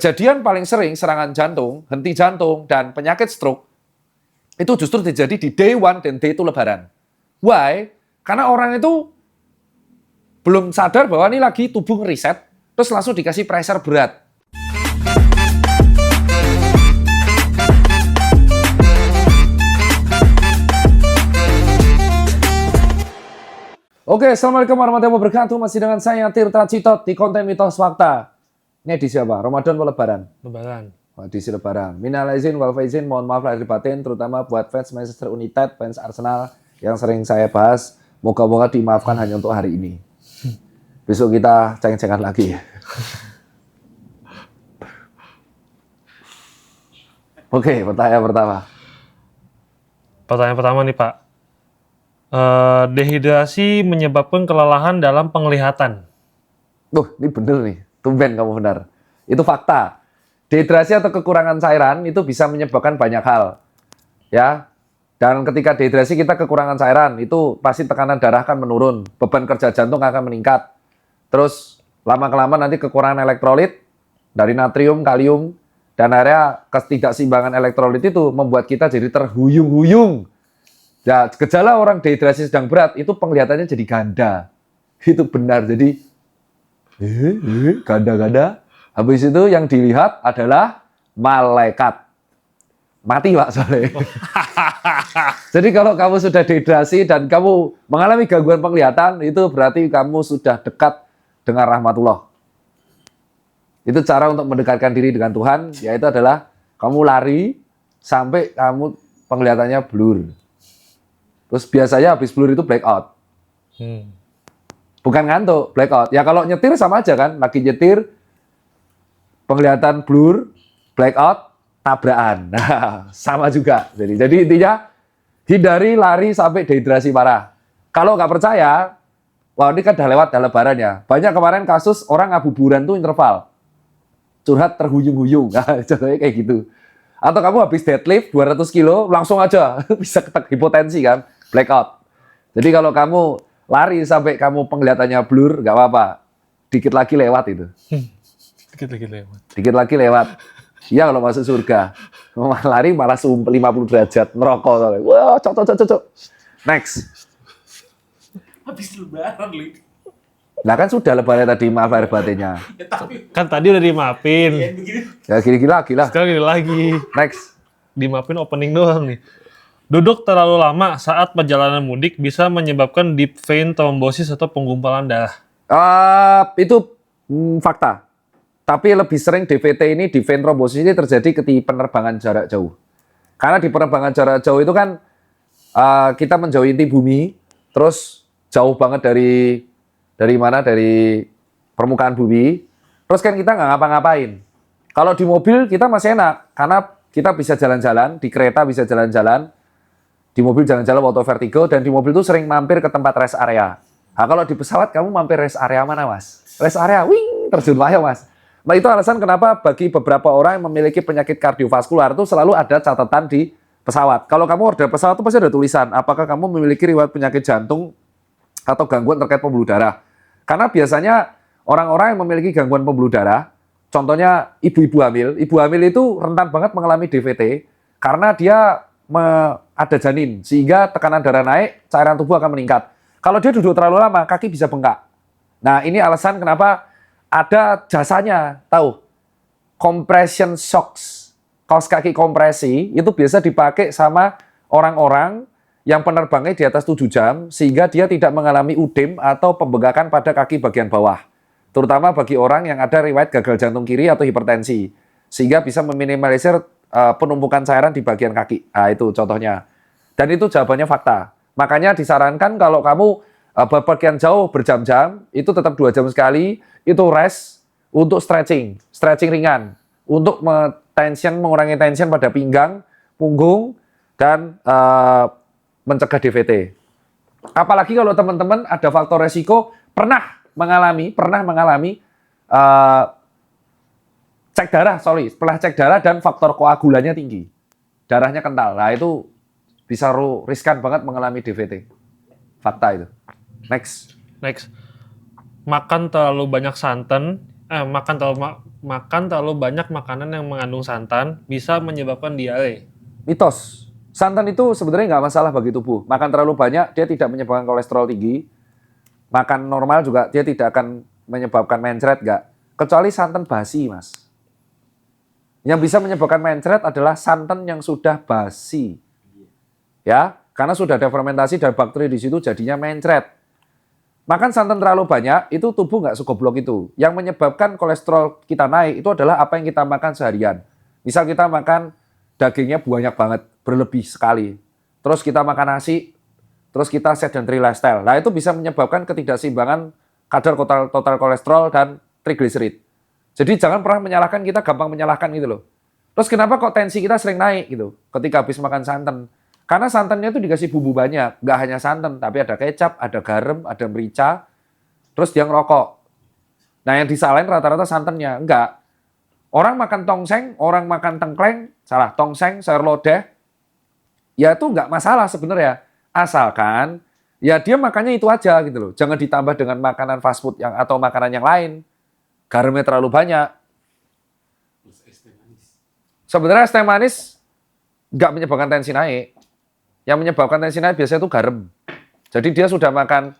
Kejadian paling sering serangan jantung, henti jantung, dan penyakit stroke itu justru terjadi di day 1 dan day 2 lebaran. Why? Karena orang itu belum sadar bahwa ini lagi tubuh ngeriset, terus langsung dikasih pressure berat. Oke, assalamualaikum warahmatullahi wabarakatuh. Masih dengan saya Tirta Citot di konten Mitos Fakta. Ini edisi apa? Ramadan atau Lebaran? Lebaran. Edisi Lebaran. Minal aizin wal faizin, mohon maaf lahir batin, terutama buat fans Manchester United, fans Arsenal yang sering saya bahas. Moga-moga dimaafkan hanya untuk hari ini. Besok kita ceng-cengan lagi. Oke, pertanyaan pertama. Pertanyaan pertama nih Pak. Dehidrasi menyebabkan kelelahan dalam penglihatan. Ini bener nih. Tumben kamu benar. Itu fakta. Dehidrasi atau kekurangan cairan itu bisa menyebabkan banyak hal. Ya. Dan ketika dehidrasi kita kekurangan cairan, itu pasti tekanan darah akan menurun, beban kerja jantung akan meningkat. Terus lama-kelamaan nanti kekurangan elektrolit dari natrium, kalium, dan akhirnya ketidakseimbangan elektrolit itu membuat kita jadi terhuyung-huyung. Ya, gejala orang dehidrasi sedang berat itu penglihatannya jadi ganda. Itu benar. Jadi ganda-ganda. Habis itu yang dilihat adalah malaikat. Mati Pak soalnya. Jadi kalau kamu sudah dehidrasi dan kamu mengalami gangguan penglihatan, itu berarti kamu sudah dekat dengan rahmatullah. Itu cara untuk mendekatkan diri dengan Tuhan, yaitu adalah kamu lari sampai kamu penglihatannya blur. Terus biasanya habis blur itu blackout. Bukan ngantuk, blackout. Ya kalau nyetir sama aja kan, lagi nyetir, penglihatan blur, blackout, tabrakan. Nah, sama juga. Jadi intinya, hindari lari sampai dehidrasi parah. Kalau nggak percaya, wah ini kan udah lewat dah lebaran ya. Banyak kemarin kasus orang ngabuburan tuh interval. Curhat terhuyung-huyung. Nah, contohnya kayak gitu. Atau kamu habis deadlift 200 kilo, langsung aja bisa ketek hipotensi kan, blackout. Jadi kalau kamu lari sampai kamu penglihatannya blur, nggak apa-apa. Dikit lagi lewat itu. Dikit lagi lewat. Iya kalau masuk surga. Lari malah 50 derajat, merokok. Wah, cocok. Next. Habis lebaran, Li. Nah kan sudah lebaran tadi, maaf lahir batinnya. Kan tadi udah dimaafin. Ya gini lagi lah. Sekarang gini lagi. Next. Dimaafin opening doang nih. Duduk terlalu lama saat perjalanan mudik bisa menyebabkan deep vein thrombosis atau penggumpalan darah. Itu fakta. Tapi lebih sering DVT ini, deep vein thrombosis ini terjadi ketika penerbangan jarak jauh. Karena di penerbangan jarak jauh itu kan kita menjauhi inti bumi, terus jauh banget dari mana? Dari permukaan bumi. Terus kan kita nggak ngapa-ngapain. Kalau di mobil kita masih enak, karena kita bisa jalan-jalan, di kereta bisa jalan-jalan, di mobil jalan-jalan auto vertigo, dan di mobil itu sering mampir ke tempat rest area. Nah kalau di pesawat kamu mampir rest area mana Mas? Rest area, terjun payung Mas. Nah itu alasan kenapa bagi beberapa orang yang memiliki penyakit kardiovaskular itu selalu ada catatan di pesawat. Kalau kamu order pesawat itu pasti ada tulisan, apakah kamu memiliki riwayat penyakit jantung atau gangguan terkait pembuluh darah. Karena biasanya orang-orang yang memiliki gangguan pembuluh darah, contohnya ibu-ibu hamil itu rentan banget mengalami DVT karena dia ada janin, sehingga tekanan darah naik, cairan tubuh akan meningkat. Kalau dia duduk terlalu lama, kaki bisa bengkak. Nah ini alasan kenapa ada jasanya, tahu? Compression socks, kaos kaki kompresi, itu biasa dipakai sama orang-orang yang penerbangnya di atas 7 jam, sehingga dia tidak mengalami udem atau pembengkakan pada kaki bagian bawah. Terutama bagi orang yang ada riwayat gagal jantung kiri atau hipertensi, sehingga bisa meminimalisir penumpukan cairan di bagian kaki. Nah, itu contohnya. Dan itu jawabannya fakta. Makanya disarankan kalau kamu berpergian jauh berjam-jam, itu tetap 2 jam sekali, itu rest untuk stretching ringan, untuk mengurangi tension pada pinggang, punggung, dan mencegah DVT. Apalagi kalau teman-teman ada faktor resiko pernah mengalami setelah cek darah dan faktor koagulannya tinggi, darahnya kental. Nah itu bisa riskan banget mengalami DVT. Fakta itu. Next. Makan terlalu banyak santan makan terlalu banyak makanan yang mengandung santan bisa menyebabkan diare. Mitos. Santan itu sebenarnya nggak masalah bagi tubuh. Makan terlalu banyak, dia tidak menyebabkan kolesterol tinggi. Makan normal juga, dia tidak akan menyebabkan mencret, nggak. Kecuali santan basi, Mas. Yang bisa menyebabkan mencret adalah santan yang sudah basi. Ya, karena sudah ada fermentasi dan bakteri di situ jadinya mencret. Makan santan terlalu banyak, itu tubuh nggak segoblok itu. Yang menyebabkan kolesterol kita naik, itu adalah apa yang kita makan seharian. Misal kita makan dagingnya banyak banget, berlebih sekali. Terus kita makan nasi, terus kita sedentary lifestyle. Nah, itu bisa menyebabkan ketidakseimbangan kadar total kolesterol dan trigliserid. Jadi jangan pernah menyalahkan, kita gampang menyalahkan gitu loh. Terus kenapa kok tensi kita sering naik gitu ketika habis makan santan? Karena santannya itu dikasih bumbu banyak, nggak hanya santan, tapi ada kecap, ada garam, ada merica, terus dia ngerokok. Nah yang disalahin rata-rata santannya, enggak. Orang makan tongseng, orang makan tengkleng, salah, tongseng, sayur lodeh, ya itu nggak masalah sebenarnya. Asalkan ya dia makannya itu aja gitu loh. Jangan ditambah dengan makanan fast food yang atau makanan yang lain. Garamnya terlalu banyak. Sebenarnya es teh manis nggak menyebabkan tensi naik. Yang menyebabkan tensi naik biasanya itu garam. Jadi dia sudah makan,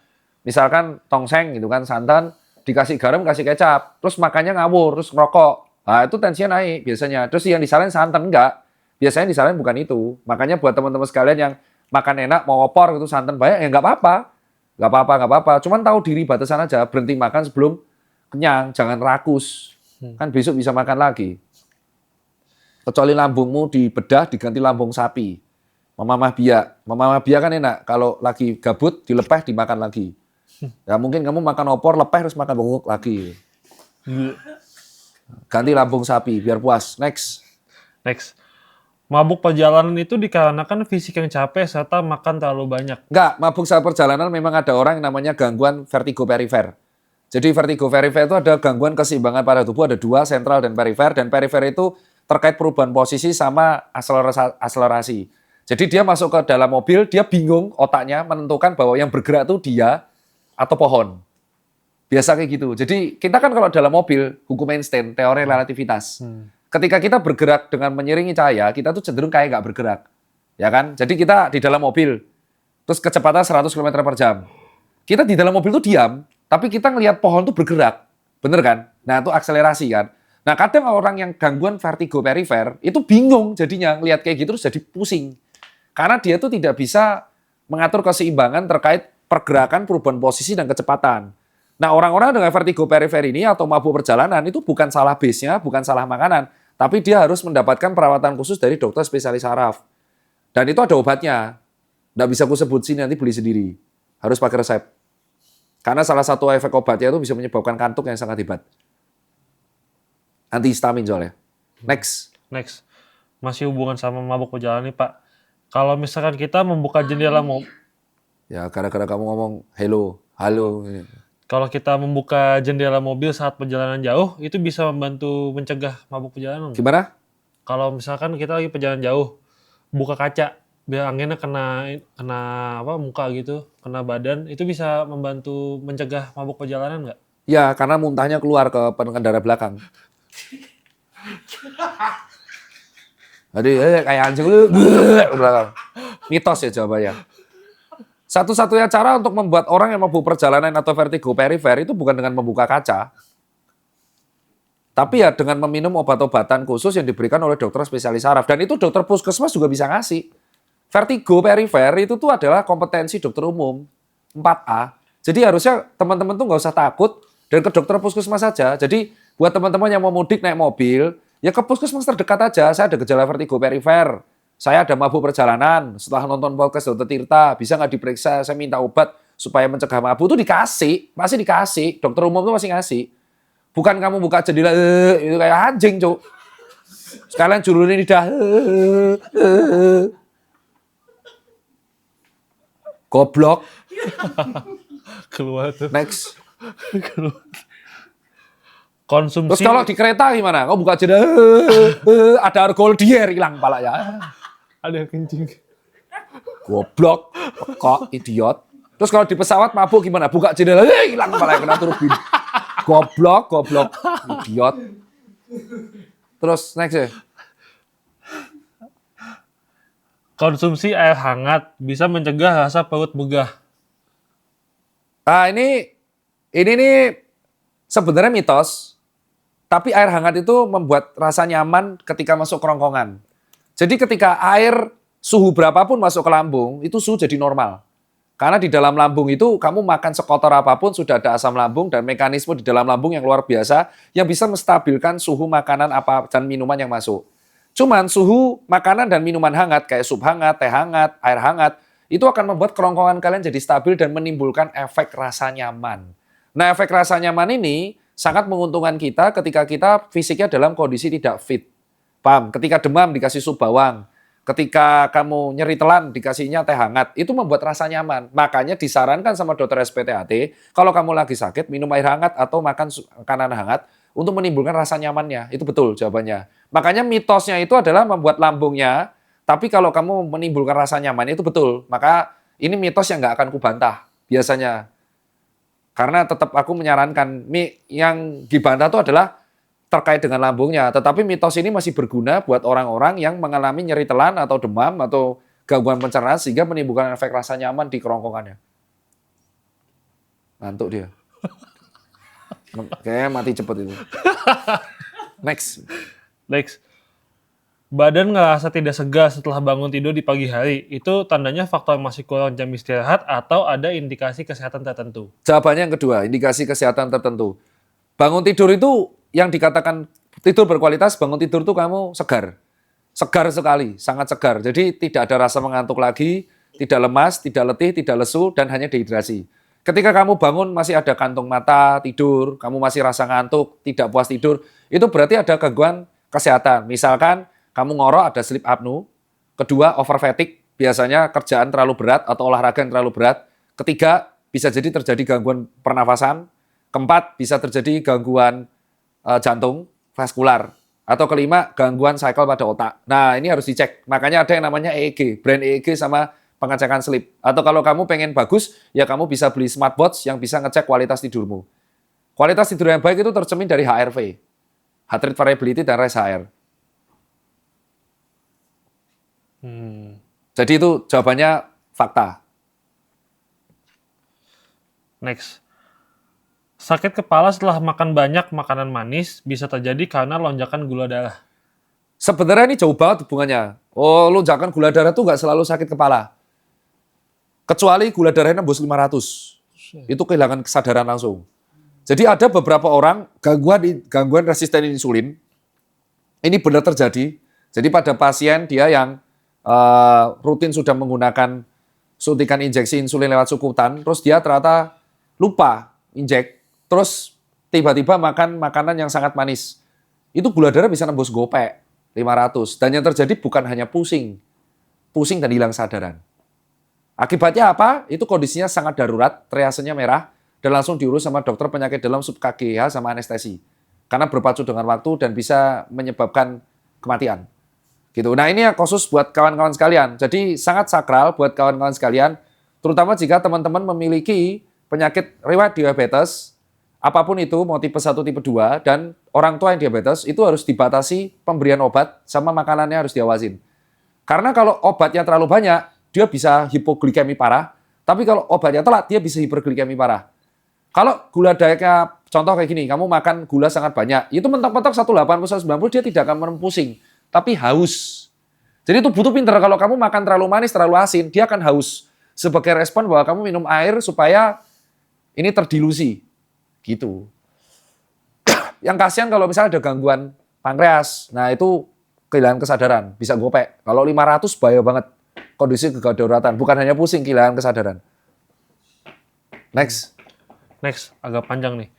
misalkan tongseng gitu kan, santan, dikasih garam, kasih kecap, terus makannya ngawur, terus ngerokok. Nah itu tensinya naik biasanya. Terus yang disalahin santan, enggak. Biasanya disalahin bukan itu. Makanya buat teman-teman sekalian yang makan enak, mau opor gitu, santan banyak, ya nggak apa-apa. Nggak apa-apa. Cuman tahu diri batasan aja, berhenti makan sebelum kenyang, jangan rakus. Kan besok bisa makan lagi. Kecuali lambungmu dibedah, diganti lambung sapi. Mamamah biak kan enak. Kalau lagi gabut, dilepeh, dimakan lagi. Ya mungkin kamu makan opor, lepeh, terus makan benguk lagi. Ganti lambung sapi, biar puas. Next. Mabuk perjalanan itu dikarenakan fisik yang capek serta makan terlalu banyak. Enggak, mabuk saat perjalanan memang ada orang yang namanya gangguan vertigo perifer. Jadi vertigo perifer itu ada gangguan keseimbangan pada tubuh, ada dua, sentral dan perifer. Dan perifer itu terkait perubahan posisi sama akselerasi. Jadi dia masuk ke dalam mobil, dia bingung otaknya menentukan bahwa yang bergerak itu dia atau pohon. Biasa kayak gitu. Jadi kita kan kalau dalam mobil, hukum Einstein, teori relativitas. Ketika kita bergerak dengan menyiringi cahaya, kita tuh cenderung kayak nggak bergerak. Ya kan? Jadi kita di dalam mobil, terus kecepatan 100 km per jam. Kita di dalam mobil tuh diam, tapi kita ngelihat pohon tuh bergerak. Bener kan? Nah itu akselerasi kan? Nah kadang orang yang gangguan vertigo perifer, itu bingung jadinya ngelihat kayak gitu terus jadi pusing. Karena dia tuh tidak bisa mengatur keseimbangan terkait pergerakan, perubahan posisi, dan kecepatan. Nah orang-orang dengan vertigo perifer ini atau mabuk perjalanan itu bukan salah base-nya, bukan salah makanan. Tapi dia harus mendapatkan perawatan khusus dari dokter spesialis saraf. Dan itu ada obatnya. Nggak bisa aku sebut sini, nanti beli sendiri. Harus pakai resep. Karena salah satu efek obatnya itu bisa menyebabkan kantuk yang sangat hebat. Antihistamin soalnya. Next. Masih hubungan sama mabuk perjalanan nih Pak. Kalau misalkan kita membuka jendela Ya gara-gara kamu ngomong halo. Kalau kita membuka jendela mobil saat perjalanan jauh, itu bisa membantu mencegah mabuk perjalanan. Gimana? Kalau misalkan kita lagi perjalanan jauh, buka kaca, biar anginnya kena muka gitu, kena badan, itu bisa membantu mencegah mabuk perjalanan nggak? Ya, karena muntahnya keluar ke pengendara belakang. Jadi kayak anjing lu belakang. Mitos ya jawabannya. Satu-satunya cara untuk membuat orang yang mabuk perjalanan atau vertigo perifer itu bukan dengan membuka kaca. Tapi ya dengan meminum obat-obatan khusus yang diberikan oleh dokter spesialis saraf. Dan itu dokter puskesmas juga bisa ngasih. Vertigo perifer itu tuh adalah kompetensi dokter umum 4A. Jadi harusnya teman-teman tuh nggak usah takut dan ke dokter puskesmas saja. Jadi buat teman-teman yang mau mudik naik mobil, ya ke puskesmas terdekat aja. Saya ada gejala vertigo perifer. Saya ada mabuk perjalanan, setelah nonton podcast Dr. Tirta, bisa nggak diperiksa, saya minta obat supaya mencegah mabuk, itu dikasih, pasti dikasih, dokter umum itu pasti ngasih. Bukan kamu buka jendela, itu kayak anjing, Cuk. Sekalian julurin lidah. Goblok. Keluar tuh. Next. Konsumsi. Terus kalau di kereta gimana? Kau buka jendela, ada argoldier hilang pala ya. Ada yang kencing. Goblok, kok idiot. Terus kalau di pesawat mabuk gimana? Buka jendela, hilang pala kena turbin. Goblok. Idiot. Terus next ya. Konsumsi air hangat bisa mencegah rasa perut begah. Ini nih sebenarnya mitos. Tapi air hangat itu membuat rasa nyaman ketika masuk kerongkongan. Jadi ketika air suhu berapapun masuk ke lambung, itu suhu jadi normal. Karena di dalam lambung itu kamu makan sekotor apapun sudah ada asam lambung dan mekanisme di dalam lambung yang luar biasa yang bisa menstabilkan suhu makanan apa dan minuman yang masuk. Cuman suhu makanan dan minuman hangat kayak sup hangat, teh hangat, air hangat itu akan membuat kerongkongan kalian jadi stabil dan menimbulkan efek rasa nyaman. Nah, efek rasa nyaman ini sangat menguntungkan kita ketika kita fisiknya dalam kondisi tidak fit. Paham? Ketika demam dikasih sup bawang. Ketika kamu nyeri telan dikasihnya teh hangat. Itu membuat rasa nyaman. Makanya disarankan sama dokter SPTAT, kalau kamu lagi sakit, minum air hangat atau makan makanan hangat untuk menimbulkan rasa nyamannya. Itu betul jawabannya. Makanya mitosnya itu adalah membuat lambungnya, tapi kalau kamu menimbulkan rasa nyaman itu betul. Maka ini mitos yang nggak akan kubantah biasanya. Karena tetap aku menyarankan, yang dibantah itu adalah terkait dengan lambungnya. Tetapi mitos ini masih berguna buat orang-orang yang mengalami nyeri telan atau demam atau gangguan pencernaan sehingga menimbulkan efek rasa nyaman di kerongkongannya. Ngantuk dia. Kayaknya mati cepet itu. Next. Badan ngerasa tidak segar setelah bangun tidur di pagi hari. Itu tandanya faktor masih kurang jam istirahat atau ada indikasi kesehatan tertentu? Jawabannya yang kedua, indikasi kesehatan tertentu. Bangun tidur itu yang dikatakan tidur berkualitas, bangun tidur itu kamu segar. Segar sekali, sangat segar. Jadi tidak ada rasa mengantuk lagi, tidak lemas, tidak letih, tidak lesu, dan hanya dehidrasi. Ketika kamu bangun masih ada kantung mata, tidur, kamu masih rasa ngantuk, tidak puas tidur, itu berarti ada gangguan kesehatan. Misalkan kamu ngorok ada sleep apnea. Kedua, over fatigue, biasanya kerjaan terlalu berat atau olahraga yang terlalu berat. Ketiga, bisa jadi terjadi gangguan pernafasan. Keempat, bisa terjadi gangguan jantung, vaskular. Atau kelima, gangguan cycle pada otak. Nah, ini harus dicek. Makanya ada yang namanya EEG, brain EEG sama pengecekan sleep. Atau kalau kamu pengen bagus, ya kamu bisa beli smartwatch yang bisa ngecek kualitas tidurmu. Kualitas tidur yang baik itu tercermin dari HRV, heart rate variability dan rest HR. Jadi itu jawabannya fakta. Next. Sakit kepala setelah makan banyak makanan manis bisa terjadi karena lonjakan gula darah. Sebenarnya ini jauh banget hubungannya. Lonjakan gula darah itu nggak selalu sakit kepala. Kecuali gula darahnya nembus 500. Itu kehilangan kesadaran langsung. Jadi ada beberapa orang gangguan resisten insulin. Ini benar terjadi. Jadi pada pasien dia yang rutin sudah menggunakan suntikan injeksi insulin lewat sukutan, terus dia ternyata lupa injek, terus tiba-tiba makan makanan yang sangat manis. Itu gula darah bisa nembus gopek 500. Dan yang terjadi bukan hanya pusing dan hilang sadaran. Akibatnya apa? Itu kondisinya sangat darurat, triasenya merah, dan langsung diurus sama dokter penyakit dalam sub KGH sama anestesi. Karena berpacu dengan waktu dan bisa menyebabkan kematian. Gitu. Nah ini ya khusus buat kawan-kawan sekalian. Jadi sangat sakral buat kawan-kawan sekalian, terutama jika teman-teman memiliki penyakit riwayat diabetes, apapun itu, mau tipe 1, tipe 2, dan orang tua yang diabetes, itu harus dibatasi pemberian obat sama makanannya harus diawasin. Karena kalau obatnya terlalu banyak, dia bisa hipoglikemi parah, tapi kalau obatnya telat, dia bisa hiperglikemi parah. Kalau gula darahnya, contoh kayak gini, kamu makan gula sangat banyak, itu mentok-mentok 180, 190, dia tidak akan pusing, tapi haus. Jadi itu butuh pinter, kalau kamu makan terlalu manis, terlalu asin, dia akan haus. Sebagai respon bahwa kamu minum air supaya ini terdilusi. Gitu. Yang kasihan kalau misalnya ada gangguan pankreas, nah itu kehilangan kesadaran, bisa gopek. Kalau 500 bahaya banget, kondisi kedaruratan, bukan hanya pusing, kehilangan kesadaran. Next, agak panjang nih.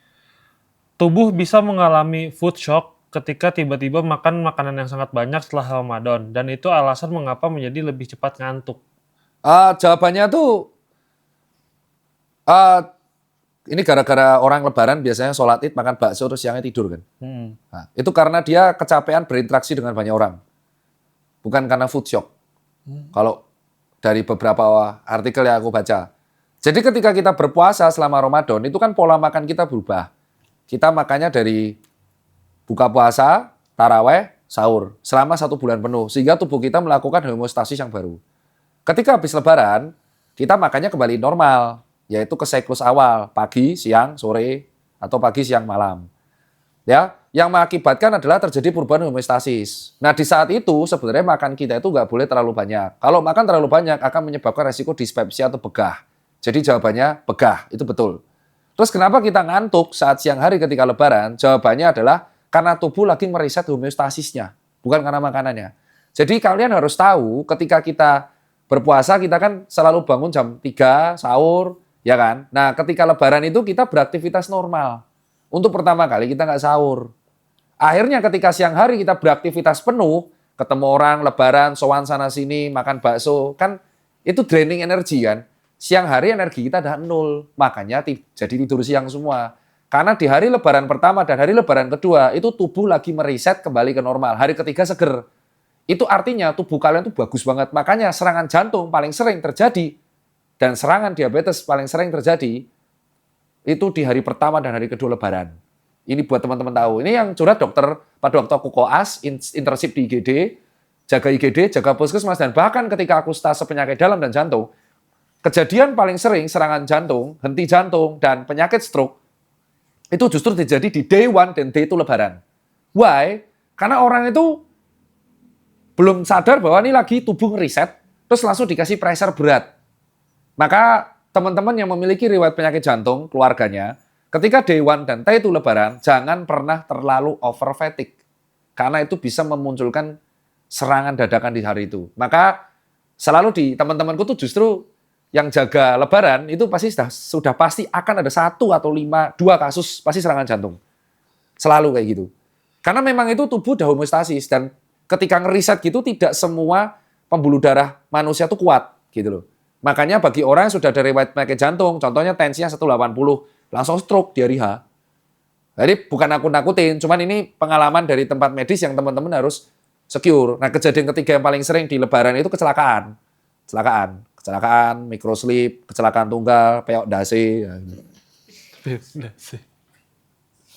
Tubuh bisa mengalami food shock ketika tiba-tiba makan makanan yang sangat banyak setelah Ramadan, dan itu alasan mengapa menjadi lebih cepat ngantuk. Jawabannya tuh, ini gara-gara orang lebaran biasanya sholat id, makan bakso, terus siangnya tidur kan. Nah, itu karena dia kecapean berinteraksi dengan banyak orang. Bukan karena food shock. Kalau dari beberapa artikel yang aku baca. Jadi ketika kita berpuasa selama Ramadan, itu kan pola makan kita berubah. kita makannya dari buka puasa, taraweh, sahur selama 1 bulan penuh sehingga tubuh kita melakukan homeostasis yang baru. Ketika habis lebaran, kita makannya kembali normal, yaitu ke siklus awal, pagi, siang, sore, atau pagi, siang, malam. Ya, yang mengakibatkan adalah terjadi perubahan homeostasis. Nah, di saat itu sebenarnya makan kita itu nggak boleh terlalu banyak. Kalau makan terlalu banyak akan menyebabkan resiko dispepsia atau begah. Jadi jawabannya begah, itu betul. Terus kenapa kita ngantuk saat siang hari ketika lebaran? Jawabannya adalah karena tubuh lagi mereset homeostasisnya, bukan karena makanannya. Jadi kalian harus tahu ketika kita berpuasa kita kan selalu bangun jam 3, sahur, ya kan? Nah, ketika lebaran itu kita beraktivitas normal. Untuk pertama kali kita nggak sahur. Akhirnya ketika siang hari kita beraktivitas penuh, ketemu orang, lebaran, sowan sana sini, makan bakso, kan itu draining energi kan. Siang hari energi kita udah nol, makanya jadi tidur siang semua. Karena di hari lebaran pertama dan hari lebaran kedua, itu tubuh lagi mereset kembali ke normal. Hari ketiga seger. Itu artinya tubuh kalian tuh bagus banget. Makanya serangan jantung paling sering terjadi dan serangan diabetes paling sering terjadi itu di hari pertama dan hari kedua lebaran. Ini buat teman-teman tahu. Ini yang curhat dokter Pak Dr. Kukoas, internship di IGD, jaga puskesmas, dan bahkan ketika aku stase penyakit dalam dan jantung, kejadian paling sering serangan jantung, henti jantung, dan penyakit stroke, itu justru terjadi di day 1 dan day 2 lebaran. Why? Karena orang itu belum sadar bahwa ini lagi tubuh ngeriset, terus langsung dikasih pressure berat. Maka teman-teman yang memiliki riwayat penyakit jantung, keluarganya, ketika day 1 dan day 2 lebaran, jangan pernah terlalu over fatigue. Karena itu bisa memunculkan serangan dadakan di hari itu. Maka selalu di teman-temanku tuh justru yang jaga lebaran itu pasti sudah pasti akan ada 1 atau 2 kasus pasti serangan jantung. Selalu kayak gitu. Karena memang itu tubuh udah homeostasis dan ketika ngeriset gitu tidak semua pembuluh darah manusia tuh kuat gitu loh. Makanya bagi orang yang sudah ada riwayat penyakit jantung, contohnya tensinya 180, langsung stroke di hari H. Jadi bukan aku nakutin, cuman ini pengalaman dari tempat medis yang teman-teman harus secure. Nah, kejadian ketiga yang paling sering di lebaran itu kecelakaan. Kecelakaan, microslip, kecelakaan tunggal, peok dasi. Ya.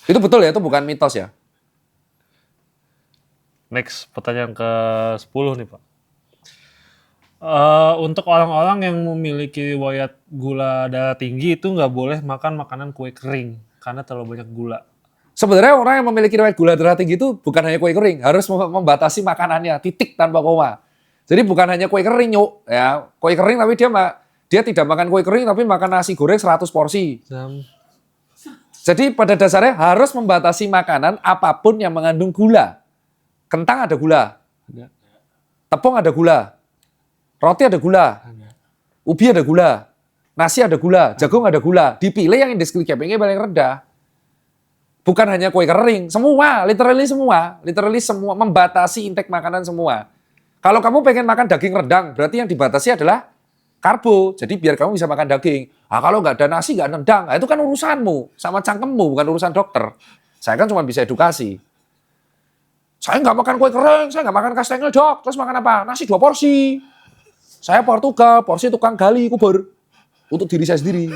Itu betul ya, itu bukan mitos ya. Next, pertanyaan ke-10 nih Pak. Untuk orang-orang yang memiliki riwayat gula darah tinggi itu nggak boleh makan makanan kue kering karena terlalu banyak gula. Sebenarnya orang yang memiliki riwayat gula darah tinggi itu bukan hanya kue kering, harus membatasi makanannya, titik tanpa koma. Jadi bukan hanya kue kering, yuk, ya. Kue kering tapi dia tidak makan kue kering tapi makan nasi goreng 100 porsi. Jadi pada dasarnya harus membatasi makanan apapun yang mengandung gula. Kentang ada gula. Tepung ada gula. Roti ada gula. Ubi ada gula. Nasi ada gula. Jagung ada gula. Dipilih yang indeks glikemiknya paling rendah. Bukan hanya kue kering, semua, literally semua membatasi intake makanan semua. Kalau kamu pengen makan daging rendang, berarti yang dibatasi adalah karbo. Jadi biar kamu bisa makan daging. Ah, kalau nggak ada nasi, nggak rendang, itu kan urusanmu sama cangkemmu, bukan urusan dokter. Saya kan cuma bisa edukasi. Saya nggak makan kue kering, saya nggak makan kastengel dok. Terus makan apa? Nasi 2 porsi. Saya Portugal, porsi tukang gali kubur untuk diri saya sendiri.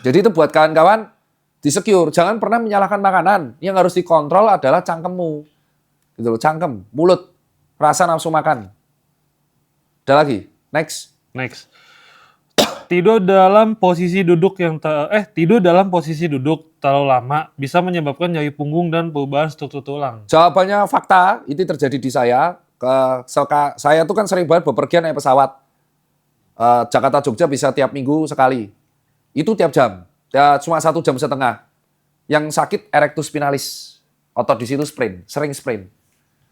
Jadi itu buat kawan-kawan di-secure. Jangan pernah menyalahkan makanan. Yang harus dikontrol adalah cangkemmu. Gitu loh, cangkem, mulut, rasa nafsu makan. Ada lagi? Next. Tidur dalam posisi duduk terlalu lama bisa menyebabkan nyeri punggung dan perubahan struktur tulang. Jawabannya fakta, itu terjadi di saya. Saya tuh kan sering banget bepergian naik pesawat. Jakarta Jogja bisa tiap minggu sekali. Itu tiap jam. Ya, cuma 1,5 jam. Yang sakit erectus spinalis. Otot di situ sering sprain.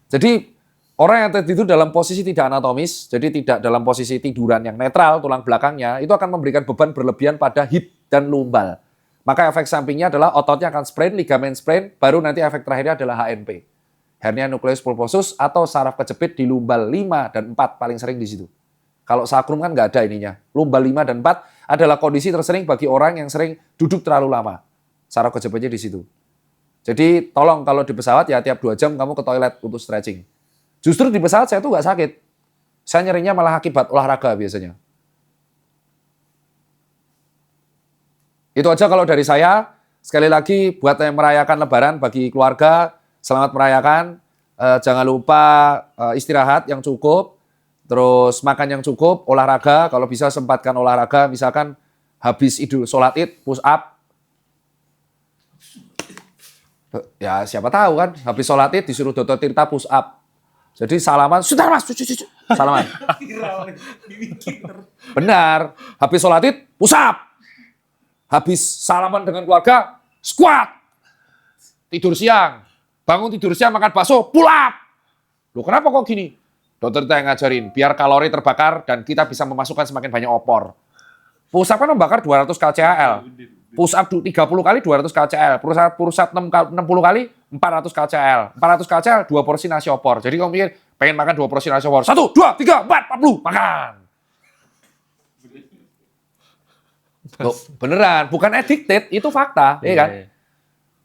Jadi orang yang tidur dalam posisi tidak anatomis, jadi tidak dalam posisi tiduran yang netral, tulang belakangnya, itu akan memberikan beban berlebihan pada hip dan lumbal. Maka efek sampingnya adalah ototnya akan sprain, ligamen sprain, baru nanti efek terakhirnya adalah HNP. Hernia nucleus pulposus atau saraf kejepit di lumbal 5 dan 4 paling sering di situ. Kalau sacrum kan nggak ada ininya. Lumbal 5 dan 4 adalah kondisi tersering bagi orang yang sering duduk terlalu lama. Saraf kejepitnya di situ. Jadi tolong kalau di pesawat ya tiap 2 jam kamu ke toilet untuk stretching. Justru di pesawat saya tuh nggak sakit. Saya nyerinya malah akibat olahraga biasanya. Itu aja kalau dari saya. Sekali lagi buat yang merayakan Lebaran bagi keluarga, selamat merayakan. Jangan lupa istirahat yang cukup, terus makan yang cukup, olahraga. Kalau bisa sempatkan olahraga, misalkan habis sholat id, push up. Ya siapa tahu kan, habis sholat id disuruh Dr. Tirta push up. Jadi salaman, sudah mas, salaman. Viral dibikin. Benar, habis sholat id, push up. Habis salaman dengan keluarga, squat. Tidur siang, bangun tidur siang, makan bakso, pull up. Loh kenapa kok gini? Dokter kita yang ngajarin, biar kalori terbakar dan kita bisa memasukkan semakin banyak opor. Push up kan membakar 200 kcal. Push up 30 kali 200 kcal. Push up 60 kali 400 kcal. 400 kcal 2 porsi nasi opor. Jadi kamu pikir, pengen makan 2 porsi nasi opor. 1, 2, 3, 4, 40, makan. Loh, beneran, bukan addicted, itu fakta, ya kan?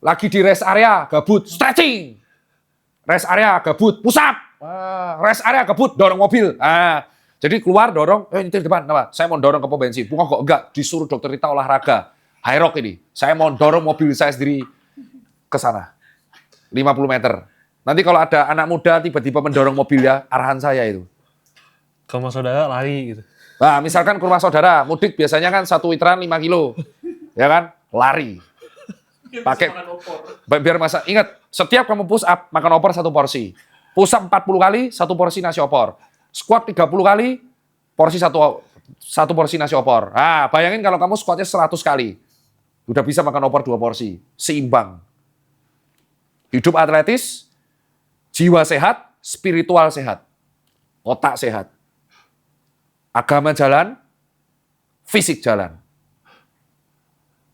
Lagi di rest area, gabut, stretching. Rest area, gabut, push up. Rest area, gabut, dorong mobil. Jadi keluar, dorong, ini di depan, apa? Saya mau dorong ke pom bensin. Bukan kok, enggak, disuruh dokter Rita olahraga. High rock ini, saya mau dorong mobil saya sendiri ke sana. 50 meter. Nanti kalau ada anak muda tiba-tiba mendorong mobilnya, arahan saya itu. Ke rumah saudara lari gitu. Nah, misalkan ke rumah saudara, mudik biasanya kan 1 literan 5 kilo. Ya kan? Lari. Pakai biar masa ingat, setiap kamu push up makan opor 1 porsi. Push up 40 kali 1 porsi nasi opor. Squat 30 kali porsi 1 porsi nasi opor. Nah, bayangin kalau kamu squatnya 100 kali. Udah bisa makan opor 2 porsi. Seimbang. Hidup atletis, jiwa sehat, spiritual sehat. Otak sehat. Agama jalan, fisik jalan.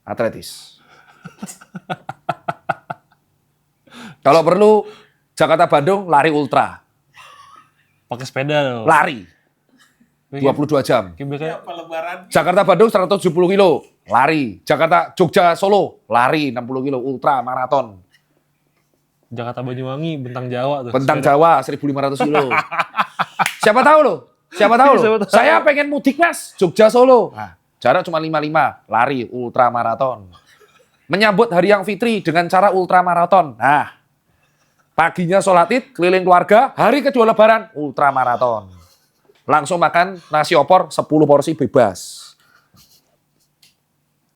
Atletis. Kalau perlu, Jakarta-Bandung lari ultra. Pakai sepeda loh. Lari. 22 jam. Kayak Apa lebaran? Jakarta-Bandung 170 kilo. Lari. Jogja-Solo. Lari 60 kilo. Ultra, maraton. Jakarta Banyuwangi, Bentang Jawa tuh. Bentang sepeda. Jawa 1.500 kilo. Siapa tahu loh. Siapa tahu loh. Siapa tahu. Saya pengen mudik mas. Jogja-Solo. Nah, jarak cuma 55. Lari ultra maraton. Menyambut hari yang fitri dengan cara ultra maraton. Nah, paginya sholat id, keliling keluarga. Hari kedua lebaran, ultra maraton. Langsung makan nasi opor 10 porsi bebas.